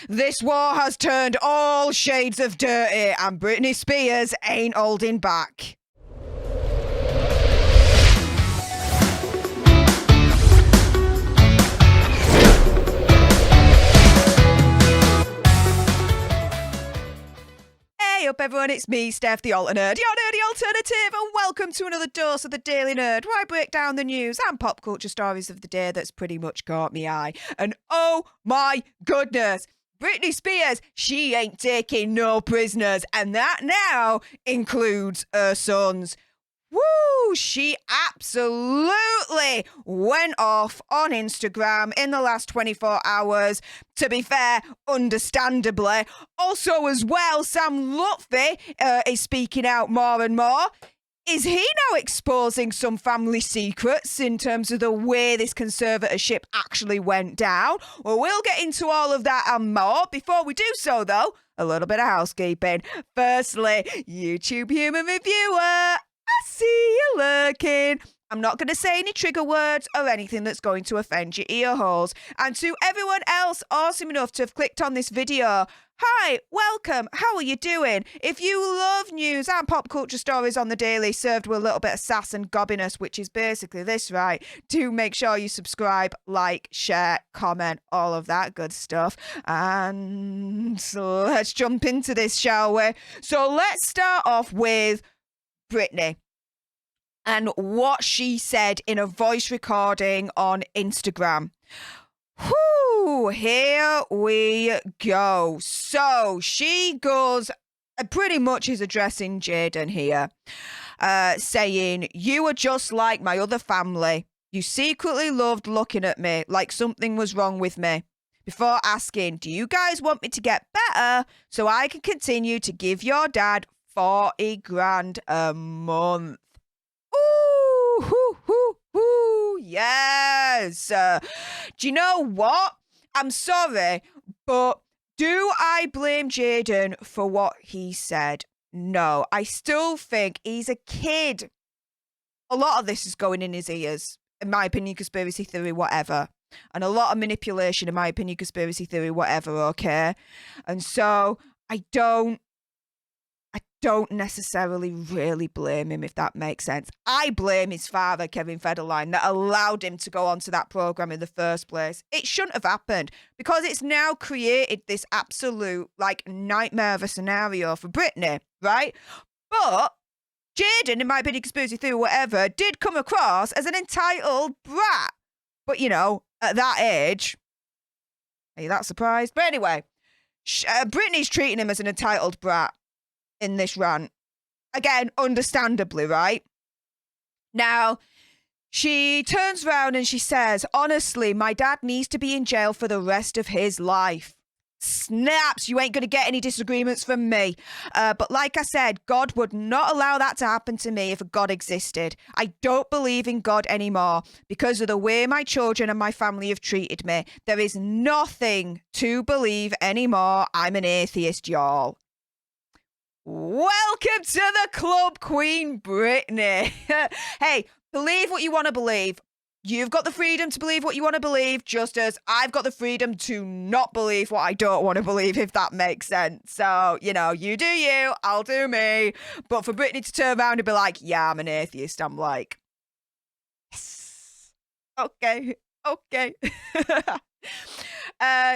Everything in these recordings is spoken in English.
This war has turned all shades of dirty, and Britney Spears ain't holding back. Hey up everyone, it's me, Stef, the Alter Nerd, your nerdy alternative, and welcome to another dose of the Daily Nerd, where I break down the news and pop culture stories of the day that's pretty much caught me eye. And oh my goodness, Britney Spears, she ain't taking no prisoners, and that now includes her sons. Woo! She absolutely went off on Instagram in the last 24 hours. To be fair, understandably. Also, as well, Sam Lutfi is speaking out more and more. Is he now exposing some family secrets in terms of the way this conservatorship actually went down? Well, we'll get into all of that and more. Before we do so, though, a little bit of housekeeping. Firstly, YouTube human reviewer, I see you lurking. I'm not going to say any trigger words or anything that's going to offend your ear holes. And to everyone else awesome enough to have clicked on this video, hi, welcome, how are you doing? If you love news and pop culture stories on the daily served with a little bit of sass and gobbiness, which is basically this, right? Do make sure you subscribe, like, share, comment, all of that good stuff. And so let's jump into this, shall we? So let's start off with Britney and what she said in a voice recording on Instagram. Whew, here we go. So she goes, pretty much is addressing Jayden here, saying, "You are just like my other family. You secretly loved looking at me like something was wrong with me. Before asking, do you guys want me to get better so I can continue to give your dad 40 grand a month?" Ooh, hoo, hoo, hoo, yes. Do you know what? I'm sorry, but do I blame Jayden for what he said? No, I still think he's a kid. A lot of this is going in his ears, in my opinion, conspiracy theory, whatever. And a lot of manipulation, in my opinion, conspiracy theory, whatever, okay? And so I don't necessarily really blame him, if that makes sense. I blame his father, Kevin Federline, that allowed him to go onto that program in the first place. It shouldn't have happened because it's now created this absolute nightmare of a scenario for Britney, right? But Jayden, in my opinion, conspiracy theory, whatever, did come across as an entitled brat. But, you know, at that age, are you that surprised? But anyway, Britney's treating him as an entitled brat in this rant. Again, understandably, right? Now, she turns around and she says, "Honestly, my dad needs to be in jail for the rest of his life." Snaps, you ain't going to get any disagreements from me. But like I said, God would not allow that to happen to me if a God existed. I don't believe in God anymore because of the way my children and my family have treated me. There is nothing to believe anymore. I'm an atheist, y'all. Welcome to the club, Queen Britney. Hey, believe what you want to believe. You've got the freedom to believe what you want to believe, just as I've got the freedom to not believe what I don't want to believe, if that makes sense. So, you know, you do you, I'll do me. But for Britney to turn around and be like, "Yeah, I'm an atheist," I'm like, yes. Okay.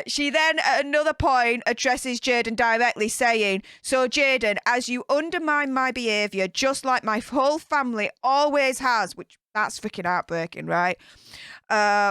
She then, at another point, addresses Jayden directly, saying, "So, Jayden, as you undermine my behaviour, just like my whole family always has," which that's freaking heartbreaking, right?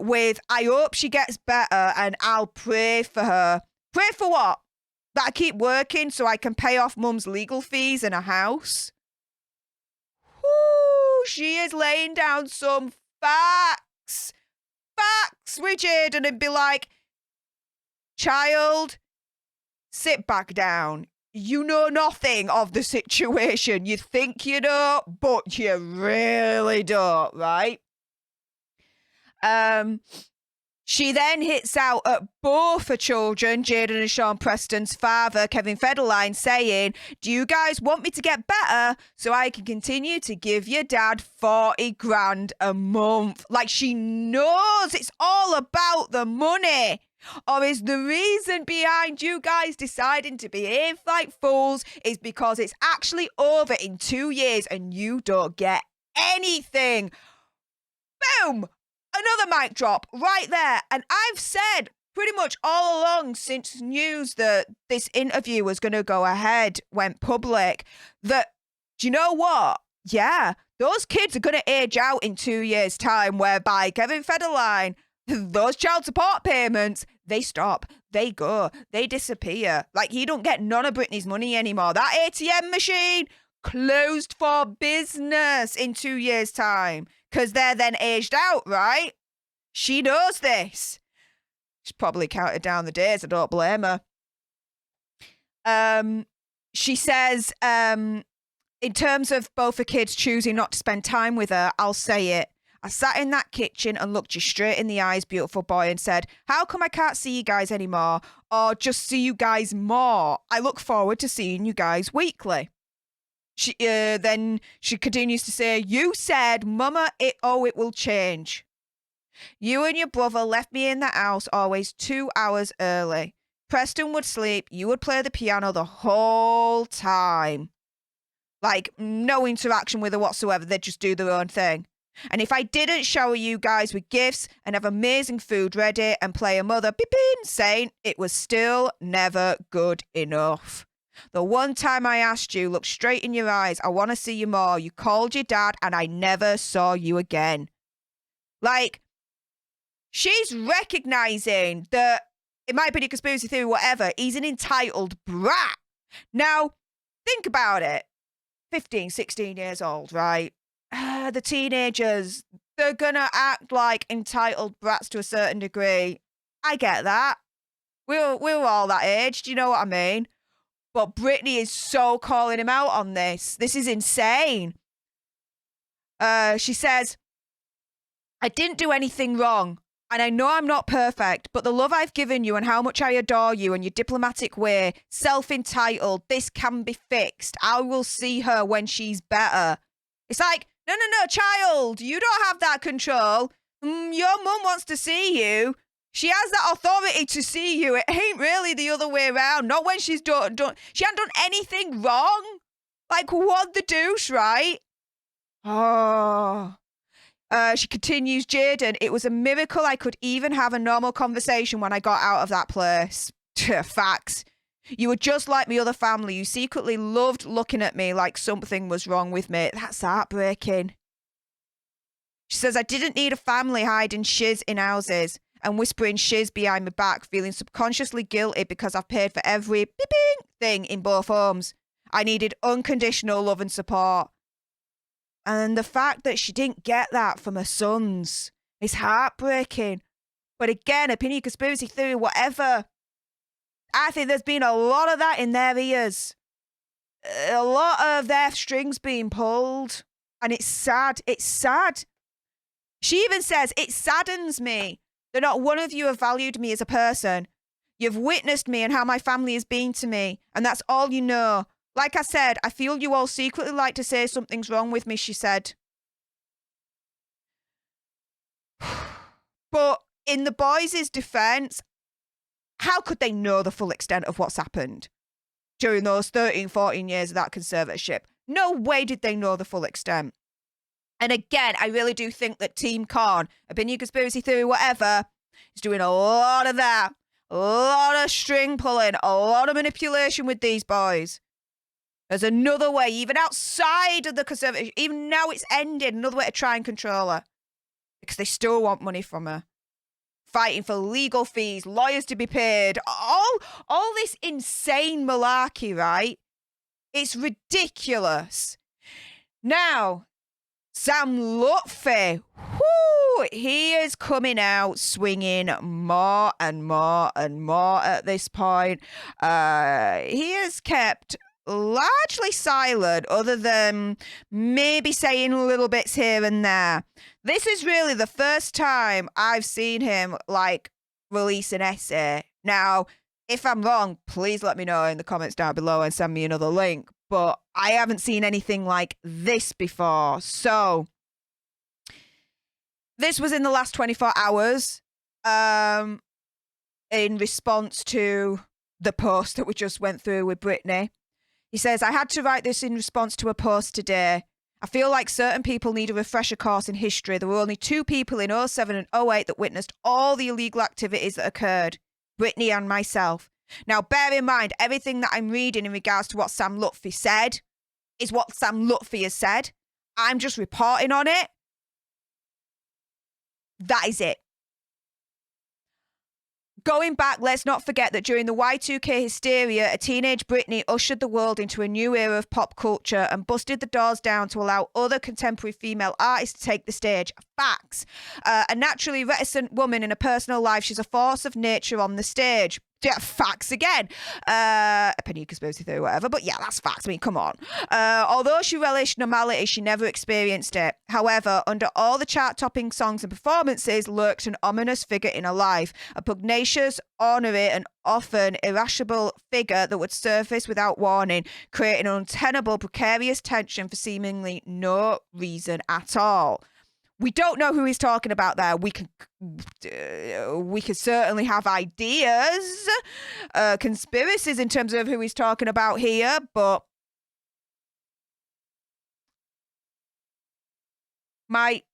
With, "I hope she gets better and I'll pray for her." Pray for what? That I keep working so I can pay off mum's legal fees and a house? Whoo, she is laying down some facts with Jayden and be like, "Child, sit back down. You know nothing of the situation. You think you know, but you really don't, right?" She then hits out at both her children, Jayden and Sean Preston's father, Kevin Federline, saying, "Do you guys want me to get better so I can continue to give your dad 40 grand a month?" Like, she knows it's all about the money. Or is the reason behind you guys deciding to behave like fools is because it's actually over in 2 years and you don't get anything? Boom! Another mic drop right there. And I've said pretty much all along since news that this interview was going to go ahead went public that, do you know what? Yeah, those kids are going to age out in 2 years' time, whereby Kevin Federline, those child support payments, they stop, they go, they disappear. Like, he don't get none of Britney's money anymore. That ATM machine closed for business in 2 years' time because they're then aged out, right? She knows this. She's probably counted down the days. I don't blame her. She says, in terms of both the kids choosing not to spend time with her, I'll say it. I sat in that kitchen and looked you straight in the eyes, beautiful boy, and said, how come I can't see you guys anymore? Or just see you guys more? I look forward to seeing you guys weekly. Then she continues to say, you said, Mama, it will change. You and your brother left me in the house always 2 hours early. Preston would sleep. You would play the piano the whole time. Like, no interaction with her whatsoever. They'd just do their own thing. And if I didn't shower you guys with gifts and have amazing food ready and play a mother beeping saint, it was still never good enough. The one time I asked you, look straight in your eyes, I want to see you more. You called your dad and I never saw you again. Like, she's recognizing that it might be a conspiracy theory, whatever. He's an entitled brat. Now, think about it. 15, 16 years old, right? The teenagers, they're going to act like entitled brats to a certain degree. I get that. We're all that age. Do you know what I mean? But Britney is so calling him out on this. This is insane. She says, I didn't do anything wrong. And I know I'm not perfect, but the love I've given you and how much I adore you and your diplomatic way, self-entitled, this can be fixed. I will see her when she's better. It's like, no, child, you don't have that control. Your mum wants to see you. She has that authority to see you. It ain't really the other way around. Not when she's done. She hasn't done anything wrong. Like, what the douche, right? Oh. She continues, Jayden, it was a miracle I could even have a normal conversation when I got out of that place. Facts. You were just like my other family. You secretly loved looking at me like something was wrong with me. That's heartbreaking. She says, I didn't need a family hiding shiz in houses and whispering shiz behind my back, feeling subconsciously guilty because I've paid for every beeping thing in both homes. I needed unconditional love and support. And the fact that she didn't get that from her sons is heartbreaking. But again, opinion, conspiracy theory, whatever. I think there's been a lot of that in their ears. A lot of their strings being pulled. And it's sad. It's sad. She even says, it saddens me that not one of you have valued me as a person. You've witnessed me and how my family has been to me. And that's all you know. Like I said, I feel you all secretly like to say something's wrong with me, she said. But in the boys' defense, how could they know the full extent of what's happened during those 13, 14 years of that conservatorship? No way did they know the full extent. And again, I really do think that Team Con, opinion, conspiracy theory, whatever, is doing a lot of that. A lot of string pulling, a lot of manipulation with these boys. There's another way, even outside of the conservative, even now it's ended, another way to try and control her. Because they still want money from her. Fighting for legal fees, lawyers to be paid, all this insane malarkey, right? It's ridiculous. Now, Sam Lutfi, he is coming out swinging more and more and more at this point. He has kept largely silent, other than maybe saying little bits here and there. This is really the first time I've seen him like release an essay. Now, if I'm wrong, please let me know in the comments down below and send me another link. But I haven't seen anything like this before. So this was in the last 24 hours. in response to the post that we just went through with Britney. He says, I had to write this in response to a post today. I feel like certain people need a refresher course in history. There were only 2 people in 07 and 08 that witnessed all the illegal activities that occurred. Britney and myself. Now, bear in mind, everything that I'm reading in regards to what Sam Lutfi said is what Sam Lutfi has said. I'm just reporting on it. That is it. Going back, let's not forget that during the Y2K hysteria, a teenage Britney ushered the world into a new era of pop culture and busted the doors down to allow other contemporary female artists to take the stage. Facts. A naturally reticent woman in a personal life, she's a force of nature on the stage. Yeah, facts again. A penny conspiracy theory, whatever. But yeah, that's facts. I mean, come on. Although she relished normality, she never experienced it. However, under all the chart-topping songs and performances lurked an ominous figure in her life. A pugnacious, ornery, and often irascible figure that would surface without warning, creating an untenable, precarious tension for seemingly no reason at all. We don't know who he's talking about there. We could certainly have ideas, conspiracies in terms of who he's talking about here, but might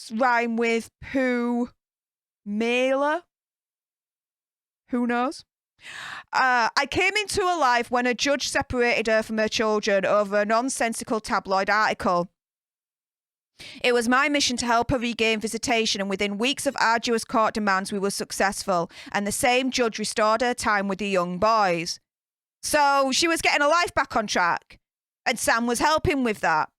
rhyme with poo mailer. Who knows? I came into her life when a judge separated her from her children over a nonsensical tabloid article. It was my mission to help her regain visitation, and within weeks of arduous court demands, we were successful, and the same judge restored her time with the young boys. So she was getting her life back on track, and Sam was helping with that.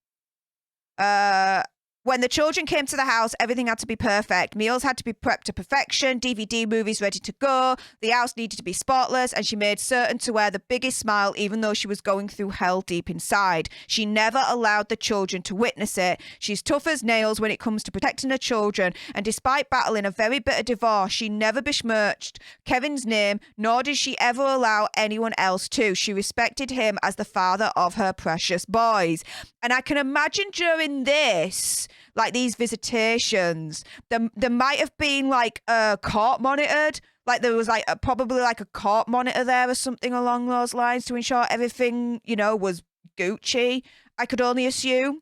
When the children came to the house, everything had to be perfect. Meals had to be prepped to perfection, DVD movies ready to go, the house needed to be spotless, and she made certain to wear the biggest smile even though she was going through hell deep inside. She never allowed the children to witness it. She's tough as nails when it comes to protecting her children, and despite battling a very bitter divorce, she never besmirched Kevin's name, nor did she ever allow anyone else to. She respected him as the father of her precious boys. And I can imagine during this, like these visitations, there might have been like a court monitored, like there was like probably like a court monitor there or something along those lines to ensure everything, you know, was Gucci, I could only assume.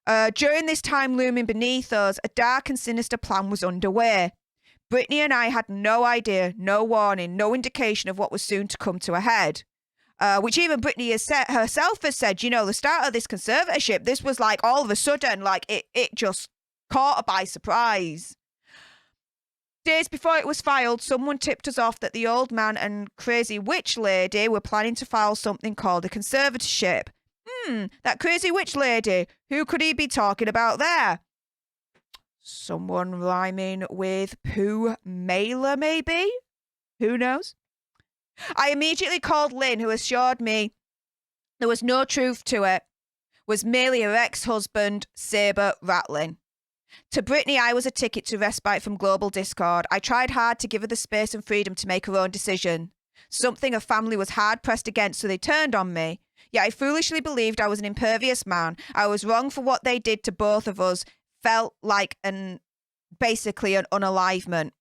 During this time looming beneath us, a dark and sinister plan was underway. Britney and I had no idea, no warning, no indication of what was soon to come to a head. Which even Britney herself has said, you know, the start of this conservatorship, this was like all of a sudden, like it just caught her by surprise. Days before it was filed, someone tipped us off that the old man and crazy witch lady were planning to file something called a conservatorship. That crazy witch lady, who could he be talking about there? Someone rhyming with poo mailer, maybe? Who knows? I immediately called Lynn, who assured me there was no truth to it, was merely her ex-husband, Sabre, rattling. To Britney, I was a ticket to respite from global discord. I tried hard to give her the space and freedom to make her own decision. Something her family was hard-pressed against, so they turned on me. Yet I foolishly believed I was an impervious man. I was wrong for what they did to both of us. Felt like basically an unalivement.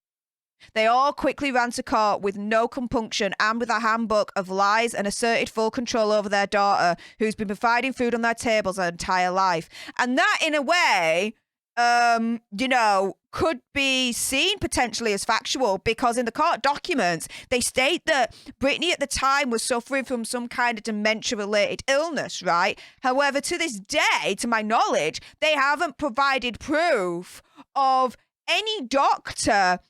They all quickly ran to court with no compunction, armed with a handbook of lies, and asserted full control over their daughter, who's been providing food on their tables her entire life. And that, in a way, you know, could be seen potentially as factual, because in the court documents, they state that Britney at the time was suffering from some kind of dementia-related illness, right? However, to this day, to my knowledge, they haven't provided proof of any doctor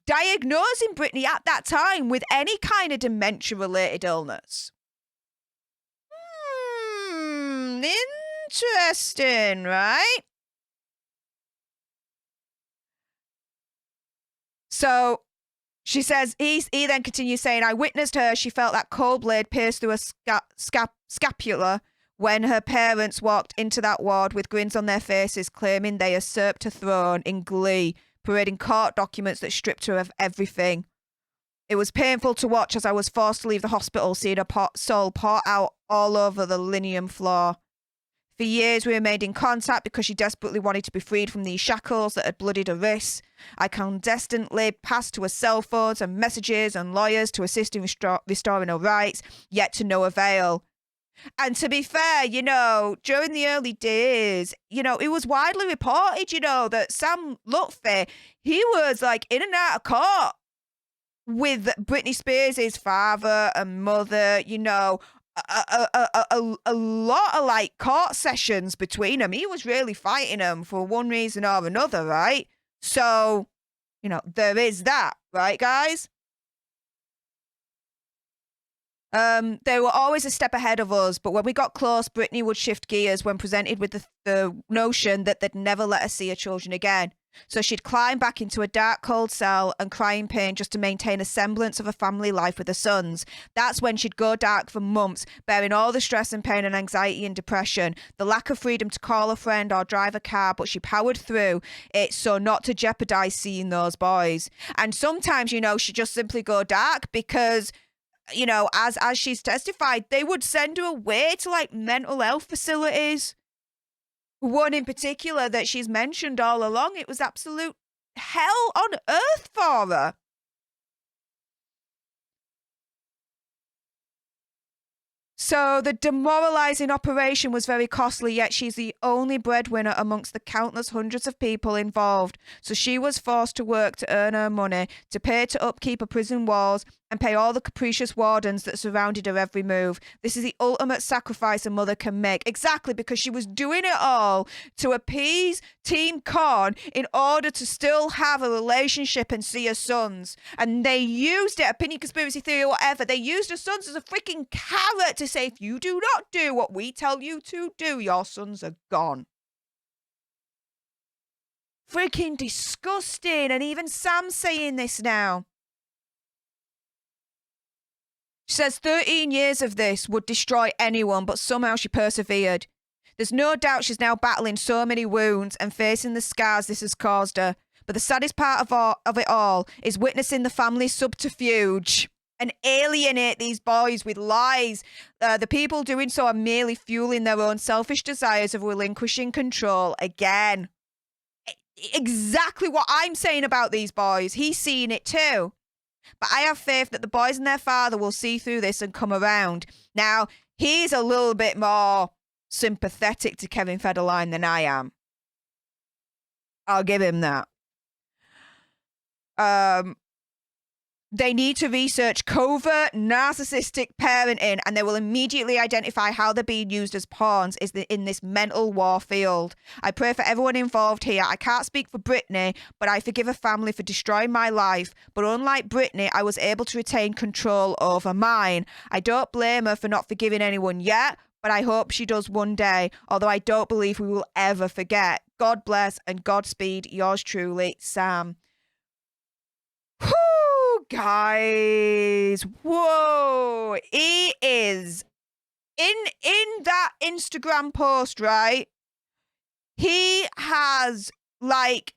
diagnosing Britney at that time with any kind of dementia-related illness. Interesting, right? So she says, he then continues saying, I witnessed her. She felt that cold blade pierce through her scapula when her parents walked into that ward with grins on their faces, claiming they usurped her throne in glee, parading court documents that stripped her of everything. It was painful to watch as I was forced to leave the hospital, seeing her soul pour out all over the linoleum floor. For years, we remained in contact because she desperately wanted to be freed from these shackles that had bloodied her wrists. I clandestinely passed to her cell phones and messages and lawyers to assist in restoring her rights, yet to no avail. And to be fair, during the early days, it was widely reported, that Sam Lutfi, he was like in and out of court with Britney Spears' father and mother, a lot of like court sessions between them. He was really fighting them for one reason or another, right? So, there is that, right, guys? They were always a step ahead of us, but when we got close, Britney would shift gears when presented with the notion that they'd never let her see her children again. So she'd climb back into a dark, cold cell and cry in pain just to maintain a semblance of a family life with her sons. That's when she'd go dark for months, bearing all the stress and pain and anxiety and depression, the lack of freedom to call a friend or drive a car, but she powered through it so not to jeopardize seeing those boys. And sometimes, she'd just simply go dark because, as she's testified, they would send her away to like mental health facilities. One in particular that she's mentioned all along, it was absolute hell on earth for her. So the demoralizing operation was very costly, yet she's the only breadwinner amongst the countless hundreds of people involved. So she was forced to work to earn her money, to pay to upkeep her prison walls, and pay all the capricious wardens that surrounded her every move. This is the ultimate sacrifice a mother can make. Exactly, because she was doing it all to appease Team Con in order to still have a relationship and see her sons. And they used it, opinion, conspiracy theory, whatever. They used her sons as a freaking carrot to say, if you do not do what we tell you to do, your sons are gone. Freaking disgusting. And even Sam's saying this now. She says 13 years of this would destroy anyone, but somehow she persevered. There's no doubt she's now battling so many wounds and facing the scars this has caused her. But the saddest part of it all is witnessing the family's subterfuge and alienate these boys with lies. The people doing so are merely fueling their own selfish desires of relinquishing control again. Exactly what I'm saying about these boys. He's seeing it too. But I have faith that the boys and their father will see through this and come around. Now, he's a little bit more sympathetic to Kevin Federline than I am. I'll give him that. They need to research covert narcissistic parenting, and they will immediately identify how they're being used as pawns in this mental war field. I pray for everyone involved here. I can't speak for Britney, but I forgive her family for destroying my life. But unlike Britney, I was able to retain control over mine. I don't blame her for not forgiving anyone yet, but I hope she does one day, although I don't believe we will ever forget. God bless and Godspeed, yours truly, Sam. Whoo, guys. Whoa. He is in that Instagram post, right? He has like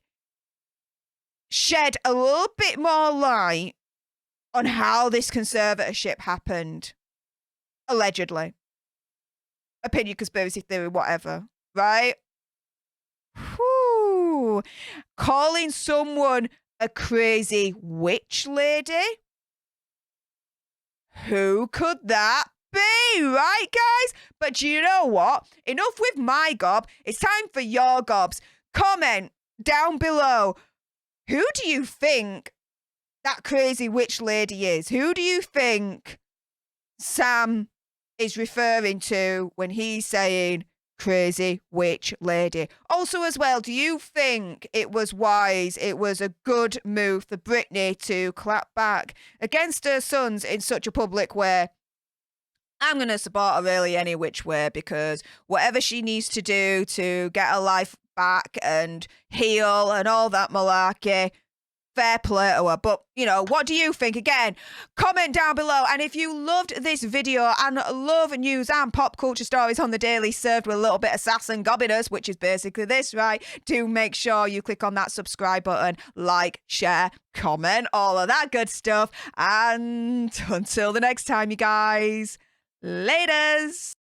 shed a little bit more light on how this conservatorship happened. Allegedly. Opinion, conspiracy theory, whatever, right? Whew. Calling someone a crazy witch lady? Who could that be, right, guys? But you know what? Enough with my gob. It's time for your gobs. Comment down below. Who do you think that crazy witch lady is? Who do you think Sam is referring to when he's saying crazy witch lady? Also, as well, do you think it was wise, it was a good move for Britney to clap back against her sons in such a public way? I'm going to support her really any which way, because whatever she needs to do to get her life back and heal and all that malarkey, fair play to her. But, you know, what do you think? Again, comment down below. And if you loved this video and love news and pop culture stories on the daily served with a little bit of sass and gobbiness, which is basically this, right? Do make sure you click on that subscribe button, like, share, comment, all of that good stuff. And until the next time, you guys, laters.